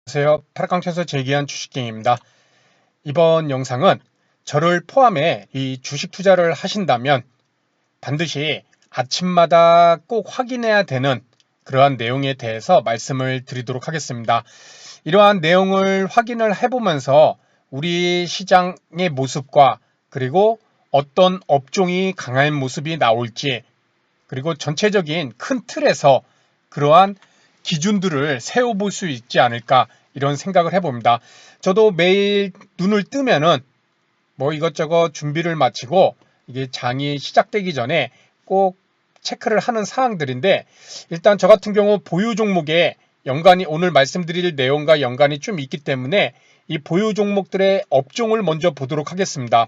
안녕하세요. 파락강에서 제기한 주식경입니다. 이번 영상은 저를 포함해 이 주식 투자를 하신다면 반드시 아침마다 꼭 확인해야 되는 그러한 내용에 대해서 말씀을 드리도록 하겠습니다. 이러한 내용을 확인을 해보면서 우리 시장의 모습과 그리고 어떤 업종이 강한 모습이 나올지 그리고 전체적인 큰 틀에서 그러한 기준들을 세워볼 수 있지 않을까 이런 생각을 해봅니다. 저도 매일 눈을 뜨면은 뭐 이것저것 준비를 마치고 이게 장이 시작되기 전에 꼭 체크를 하는 사항들인데, 일단 저 같은 경우 보유 종목에 연관이 오늘 말씀드릴 내용과 연관이 좀 있기 때문에 이 보유 종목들의 업종을 먼저 보도록 하겠습니다.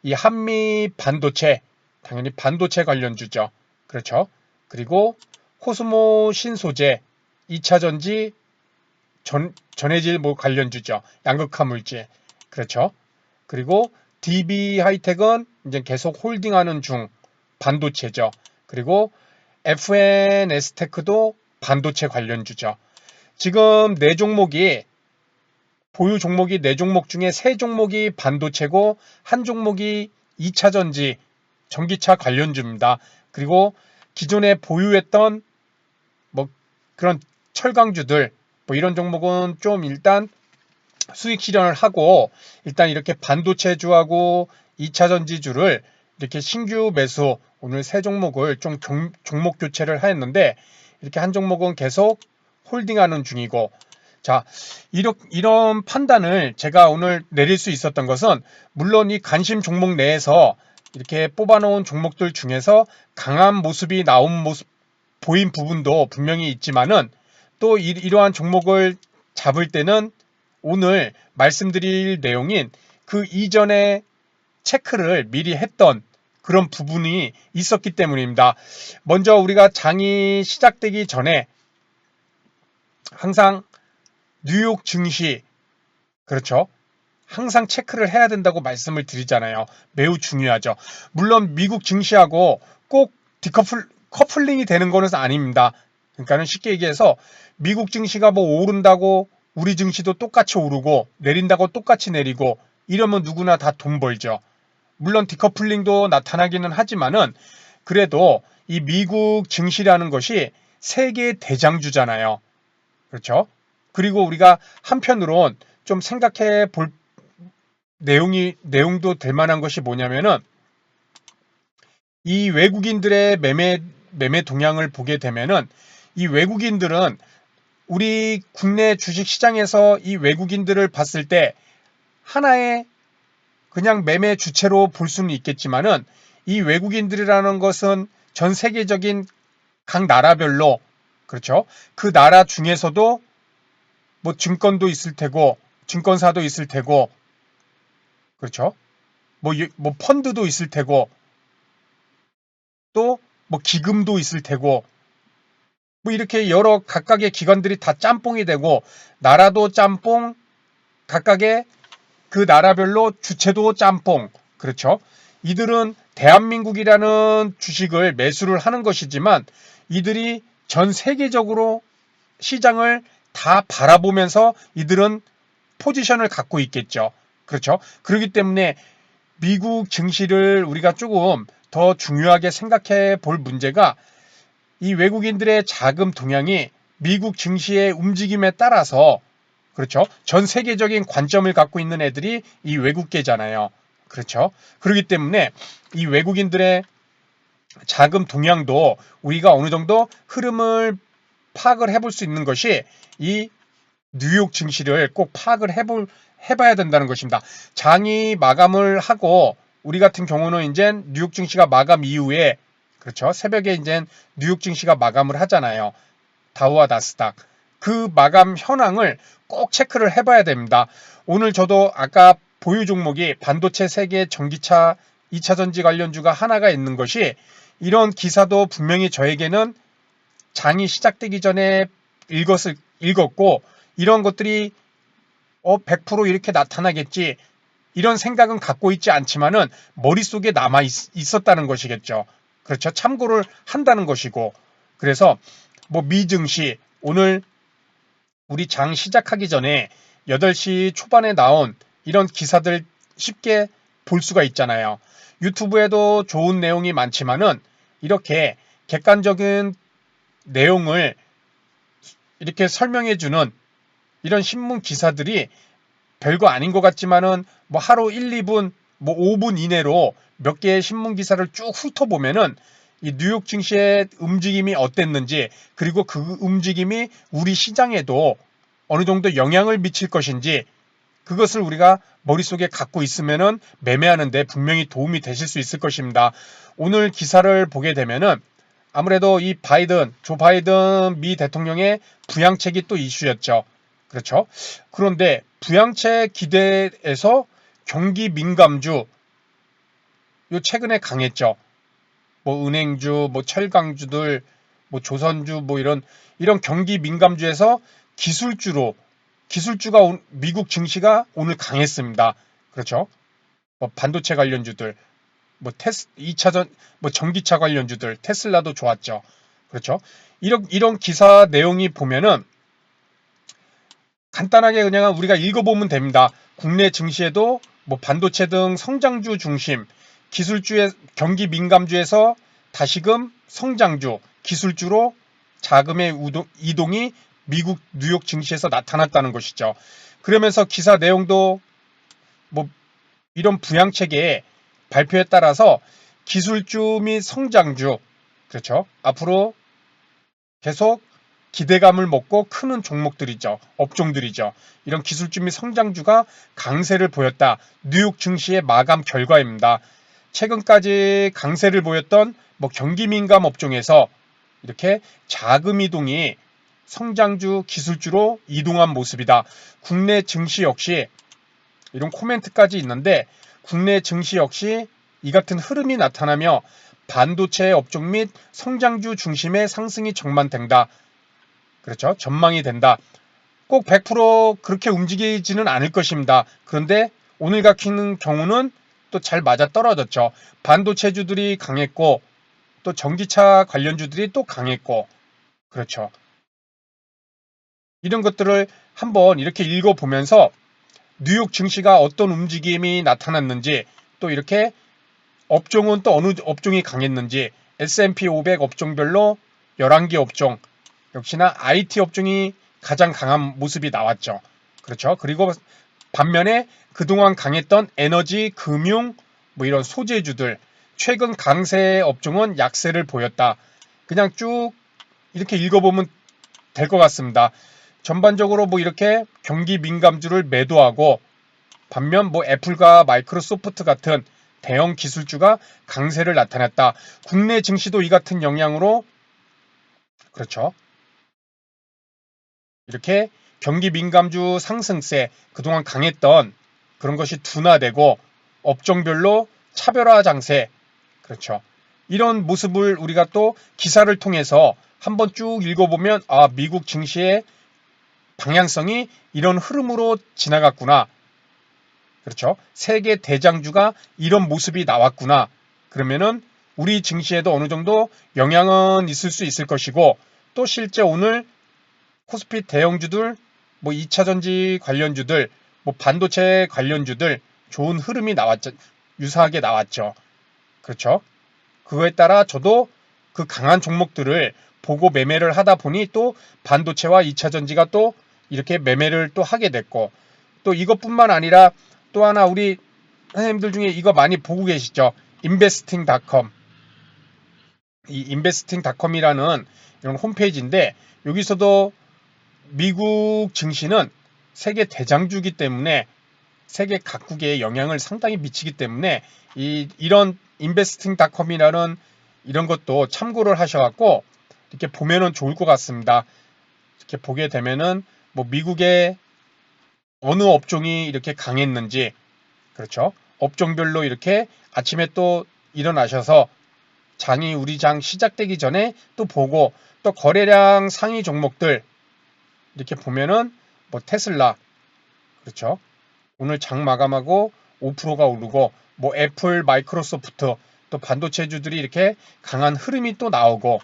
이 한미 반도체, 당연히 반도체 관련주죠. 그렇죠. 그리고 코스모 신소재, 2차전지, 전해질 뭐 관련주죠. 양극화 물질. 그렇죠. 그리고 DB 하이텍은 이제 계속 홀딩하는 중 반도체죠. 그리고 FNS테크도 반도체 관련주죠. 지금 네 종목이 보유 종목이 4종목 중에 3종목이 반도체고 한 종목이 2차전지 전기차 관련주입니다. 그리고 기존에 보유했던 뭐 그런 철강주들 뭐 이런 종목은 좀 일단 수익 실현을 하고 일단 이렇게 반도체주하고 2차전지주를 이렇게 신규 매수 오늘 3종목을 좀 종목 교체를 하였는데 이렇게 한 종목은 계속 홀딩하는 중이고, 자, 이런 판단을 제가 오늘 내릴 수 있었던 것은 물론 이 관심 종목 내에서 이렇게 뽑아놓은 종목들 중에서 강한 모습이 보인 부분도 분명히 있지만은 또 이러한 종목을 잡을 때는 오늘 말씀드릴 내용인 그 이전에 체크를 미리 했던 그런 부분이 있었기 때문입니다. 먼저 우리가 장이 시작되기 전에 항상 뉴욕 증시, 그렇죠? 항상 체크를 해야 된다고 말씀을 드리잖아요. 매우 중요하죠. 물론 미국 증시하고 꼭 커플링이 되는 거는 아닙니다. 그러니까는 쉽게 얘기해서 미국 증시가 뭐 오른다고 우리 증시도 똑같이 오르고 내린다고 똑같이 내리고 이러면 누구나 다 돈 벌죠. 물론 디커플링도 나타나기는 하지만은 그래도 이 미국 증시라는 것이 세계 대장주잖아요. 그렇죠? 그리고 우리가 한편으론 좀 생각해 볼 내용도 될 만한 것이 뭐냐면은 이 외국인들의 매매 동향을 보게 되면은 이 외국인들은 우리 국내 주식 시장에서 이 외국인들을 봤을 때 하나의 그냥 매매 주체로 볼 수는 있겠지만은 이 외국인들이라는 것은 전 세계적인 각 나라별로, 그렇죠? 그 나라 중에서도 뭐 증권도 있을 테고 증권사도 있을 테고, 그렇죠? 뭐 펀드도 있을 테고 또 뭐 기금도 있을 테고 뭐 이렇게 여러 각각의 기관들이 다 짬뽕이 되고 나라도 짬뽕, 각각의 그 나라별로 주체도 짬뽕. 그렇죠? 이들은 대한민국이라는 주식을 매수를 하는 것이지만 이들이 전 세계적으로 시장을 다 바라보면서 이들은 포지션을 갖고 있겠죠. 그렇죠? 그렇기 때문에 미국 증시를 우리가 조금 더 중요하게 생각해 볼 문제가 이 외국인들의 자금 동향이 미국 증시의 움직임에 따라서, 그렇죠? 전 세계적인 관점을 갖고 있는 애들이 이 외국계잖아요. 그렇죠? 그렇기 때문에 이 외국인들의 자금 동향도 우리가 어느 정도 흐름을 파악을 해볼 수 있는 것이 이 뉴욕 증시를 꼭 파악을 해봐야 된다는 것입니다. 장이 마감을 하고 우리 같은 경우는 이제 뉴욕 증시가 마감 이후에, 그렇죠? 새벽에 이제 뉴욕 증시가 마감을 하잖아요. 다우와 나스닥. 그 마감 현황을 꼭 체크를 해봐야 됩니다. 오늘 저도 아까 보유 종목이 반도체 세계 전기차 2차전지 관련주가 하나가 있는 것이 이런 기사도 분명히 저에게는 장이 시작되기 전에 읽었고 이런 것들이 100% 이렇게 나타나겠지 이런 생각은 갖고 있지 않지만은 머릿속에 남아 있었다는 것이겠죠. 그렇죠. 참고를 한다는 것이고, 그래서 뭐 미증시 오늘 우리 장 시작하기 전에 8시 초반에 나온 이런 기사들 쉽게 볼 수가 있잖아요. 유튜브에도 좋은 내용이 많지만은 이렇게 객관적인 내용을 이렇게 설명해주는 이런 신문 기사들이 별거 아닌 것 같지만은 뭐 하루 1, 2분, 뭐 5분 이내로 몇 개의 신문 기사를 쭉 훑어보면은 이 뉴욕 증시의 움직임이 어땠는지, 그리고 그 움직임이 우리 시장에도 어느 정도 영향을 미칠 것인지, 그것을 우리가 머릿속에 갖고 있으면은 매매하는데 분명히 도움이 되실 수 있을 것입니다. 오늘 기사를 보게 되면은 아무래도 이 조 바이든 미 대통령의 부양책이 또 이슈였죠. 그렇죠. 그런데 부양책 기대에서 경기 민감주, 요 최근에 강했죠. 뭐 은행주, 뭐 철강주들, 뭐 조선주, 뭐 이런 경기 민감주에서 기술주가 미국 증시가 오늘 강했습니다. 그렇죠. 뭐 반도체 관련주들, 뭐 2차전, 뭐 전기차 관련주들, 테슬라도 좋았죠. 그렇죠. 이런 기사 내용이 보면은 간단하게 그냥 우리가 읽어보면 됩니다. 국내 증시에도 뭐 반도체 등 성장주 중심, 기술주의 경기 민감주에서 다시금 성장주, 기술주로 자금의 이동이 미국 뉴욕 증시에서 나타났다는 것이죠. 그러면서 기사 내용도 뭐 이런 부양책의 발표에 따라서 기술주 및 성장주, 그렇죠. 앞으로 계속 기대감을 먹고 크는 종목들이죠. 업종들이죠. 이런 기술주 및 성장주가 강세를 보였다. 뉴욕 증시의 마감 결과입니다. 최근까지 강세를 보였던 뭐 경기 민감 업종에서 이렇게 자금 이동이 성장주, 기술주로 이동한 모습이다. 국내 증시 역시 이런 코멘트까지 있는데 국내 증시 역시 이 같은 흐름이 나타나며 반도체 업종 및 성장주 중심의 상승이 전망된다. 그렇죠. 전망이 된다. 꼭 100% 그렇게 움직이지는 않을 것입니다. 그런데 오늘 같은 경우는 또 잘 맞아 떨어졌죠. 반도체주들이 강했고 또 전기차 관련주들이 또 강했고 그렇죠. 이런 것들을 한번 이렇게 읽어보면서 뉴욕 증시가 어떤 움직임이 나타났는지 또 이렇게 업종은 또 어느 업종이 강했는지 S&P 500 업종별로 11개 업종 역시나 IT 업종이 가장 강한 모습이 나왔죠. 그렇죠. 그리고 반면에 그동안 강했던 에너지, 금융, 뭐 이런 소재주들 최근 강세 업종은 약세를 보였다. 그냥 쭉 이렇게 읽어보면 될 것 같습니다. 전반적으로 뭐 이렇게 경기 민감주를 매도하고 반면 뭐 애플과 마이크로소프트 같은 대형 기술주가 강세를 나타냈다. 국내 증시도 이 같은 영향으로 그렇죠. 이렇게 경기 민감주 상승세 그동안 강했던 그런 것이 둔화되고 업종별로 차별화 장세 그렇죠. 이런 모습을 우리가 또 기사를 통해서 한번 쭉 읽어보면 아 미국 증시의 방향성이 이런 흐름으로 지나갔구나. 그렇죠. 세계 대장주가 이런 모습이 나왔구나. 그러면은 우리 증시에도 어느 정도 영향은 있을 수 있을 것이고 또 실제 오늘 코스피 대형주들, 뭐 2차전지 관련주들, 뭐 반도체 관련주들 좋은 흐름이 나왔죠. 유사하게 나왔죠. 그렇죠. 그거에 따라 저도 그 강한 종목들을 보고 매매를 하다 보니 또 반도체와 2차전지가 또 이렇게 매매를 또 하게 됐고 또 이것뿐만 아니라 또 하나 우리 선생님들 중에 이거 많이 보고 계시죠. investing.com 이 investing.com이라는 이런 홈페이지인데 여기서도 미국 증시는 세계 대장주기 때문에 세계 각국에 영향을 상당히 미치기 때문에 이런 investing.com이라는 이런 것도 참고를 하셔갖고 이렇게 보면은 좋을 것 같습니다. 이렇게 보게 되면은 뭐 미국의 어느 업종이 이렇게 강했는지 그렇죠. 업종별로 이렇게 아침에 또 일어나셔서 우리 장 시작되기 전에 또 보고 또 거래량 상위 종목들 이렇게 보면은 뭐 테슬라 그렇죠. 오늘 장 마감하고 5%가 오르고 뭐 애플, 마이크로소프트 또 반도체주들이 이렇게 강한 흐름이 또 나오고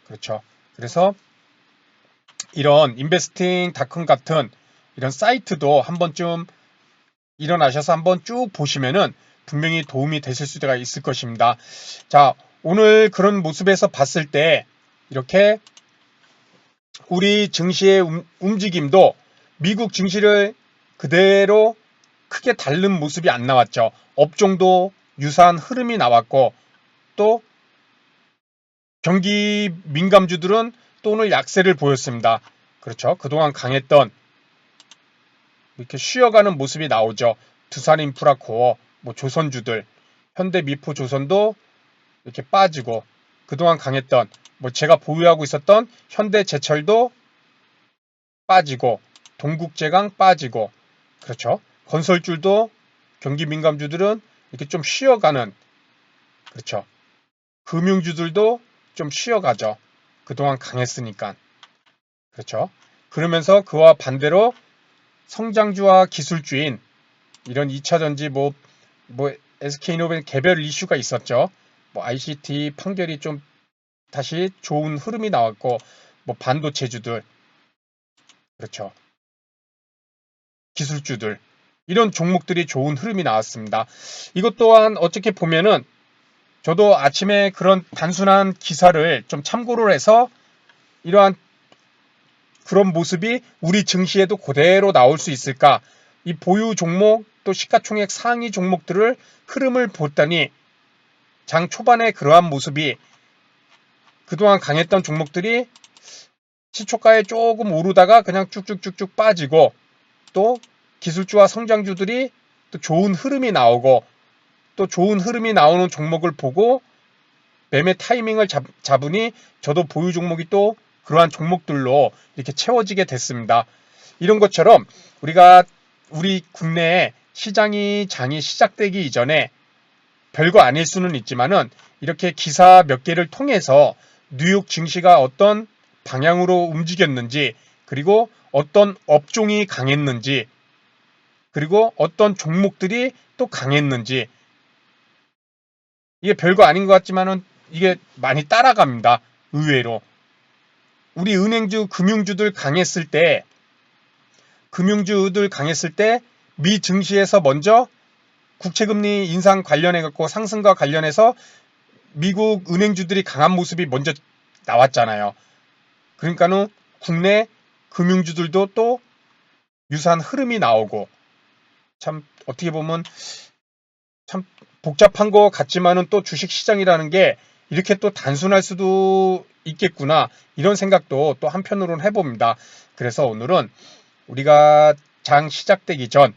그렇죠. 그래서 이런 investing.com 같은 이런 사이트도 한 번쯤 일어나셔서 한번 쭉 보시면은 분명히 도움이 되실 수가 있을 것입니다. 자, 오늘 그런 모습에서 봤을 때 이렇게 우리 증시의 움직임도 미국 증시를 그대로 크게 다른 모습이 안 나왔죠. 업종도 유사한 흐름이 나왔고 또 경기 민감주들은 또 오늘 약세를 보였습니다. 그렇죠. 그동안 강했던 이렇게 쉬어가는 모습이 나오죠. 두산인프라코어, 뭐 조선주들, 현대미포조선도 이렇게 빠지고 그동안 강했던 뭐 제가 보유하고 있었던 현대제철도 빠지고 동국제강 빠지고 그렇죠. 건설줄도 경기 민감주들은 이렇게 좀 쉬어가는 그렇죠. 금융주들도 좀 쉬어가죠. 그동안 강했으니까. 그렇죠. 그러면서 그와 반대로 성장주와 기술주인 이런 2차전지 뭐 SK이노벤 개별 이슈가 있었죠. 뭐 ICT 판결이 좀 다시 좋은 흐름이 나왔고 뭐 반도체주들 그렇죠. 기술주들 이런 종목들이 좋은 흐름이 나왔습니다. 이것 또한 어떻게 보면은 저도 아침에 그런 단순한 기사를 좀 참고를 해서 이러한 그런 모습이 우리 증시에도 그대로 나올 수 있을까? 이 보유 종목 또 시가총액 상위 종목들을 흐름을 보더니 장 초반에 그러한 모습이 그동안 강했던 종목들이 시초가에 조금 오르다가 그냥 쭉쭉쭉쭉 빠지고 또 기술주와 성장주들이 또 좋은 흐름이 나오고 또 좋은 흐름이 나오는 종목을 보고 매매 타이밍을 잡으니 저도 보유 종목이 또 그러한 종목들로 이렇게 채워지게 됐습니다. 이런 것처럼 우리 국내에 장이 시작되기 이전에 별거 아닐 수는 있지만은 이렇게 기사 몇 개를 통해서 뉴욕 증시가 어떤 방향으로 움직였는지 그리고 어떤 업종이 강했는지 그리고 어떤 종목들이 또 강했는지 이게 별거 아닌 것 같지만은 이게 많이 따라갑니다. 의외로. 우리 은행주, 금융주들 강했을 때 미 증시에서 먼저 국채금리 인상 관련해 갖고 상승과 관련해서 미국 은행주들이 강한 모습이 먼저 나왔잖아요. 그러니까는 국내 금융주들도 또 유사한 흐름이 나오고 참 어떻게 보면 참 복잡한 것 같지만은 또 주식시장이라는 게 이렇게 또 단순할 수도 있겠구나 이런 생각도 또 한편으로는 해봅니다. 그래서 오늘은 우리가 장 시작되기 전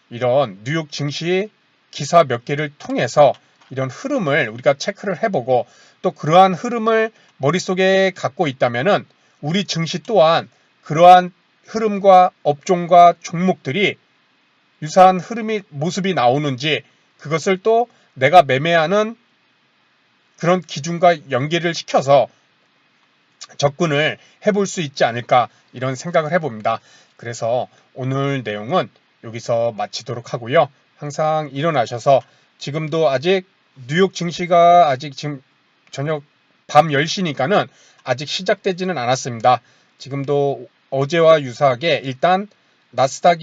이런 뉴욕 증시 기사 몇 개를 통해서 이런 흐름을 우리가 체크를 해보고 또 그러한 흐름을 머릿속에 갖고 있다면은 우리 증시 또한 그러한 흐름과 업종과 종목들이 유사한 모습이 나오는지 그것을 또 내가 매매하는 그런 기준과 연계를 시켜서 접근을 해볼 수 있지 않을까 이런 생각을 해봅니다. 그래서 오늘 내용은 여기서 마치도록 하고요. 항상 일어나셔서 지금도 아직 뉴욕 증시가 아직 지금 저녁 밤 10시니까는 아직 시작되지는 않았습니다. 지금도 어제와 유사하게 일단 나스닥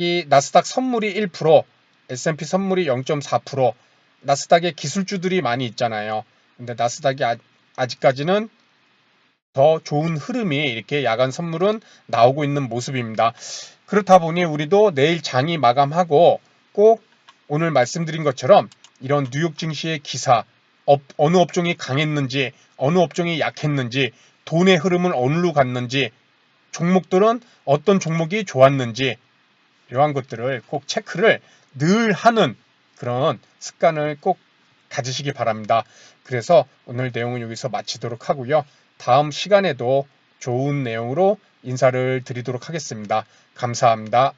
선물이 1%, S&P 선물이 0.4%, 나스닥에 기술주들이 많이 있잖아요. 근데 나스닥이 아직까지는 더 좋은 흐름이 이렇게 야간 선물은 나오고 있는 모습입니다. 그렇다 보니 우리도 내일 장이 마감하고 꼭 오늘 말씀드린 것처럼 이런 뉴욕 증시의 기사, 어느 업종이 강했는지, 어느 업종이 약했는지, 돈의 흐름은 어디로 갔는지, 종목들은 어떤 종목이 좋았는지, 이러한 것들을 꼭 체크를 늘 하는 그런 습관을 꼭 가지시기 바랍니다. 그래서 오늘 내용은 여기서 마치도록 하고요. 다음 시간에도 좋은 내용으로 인사를 드리도록 하겠습니다. 감사합니다.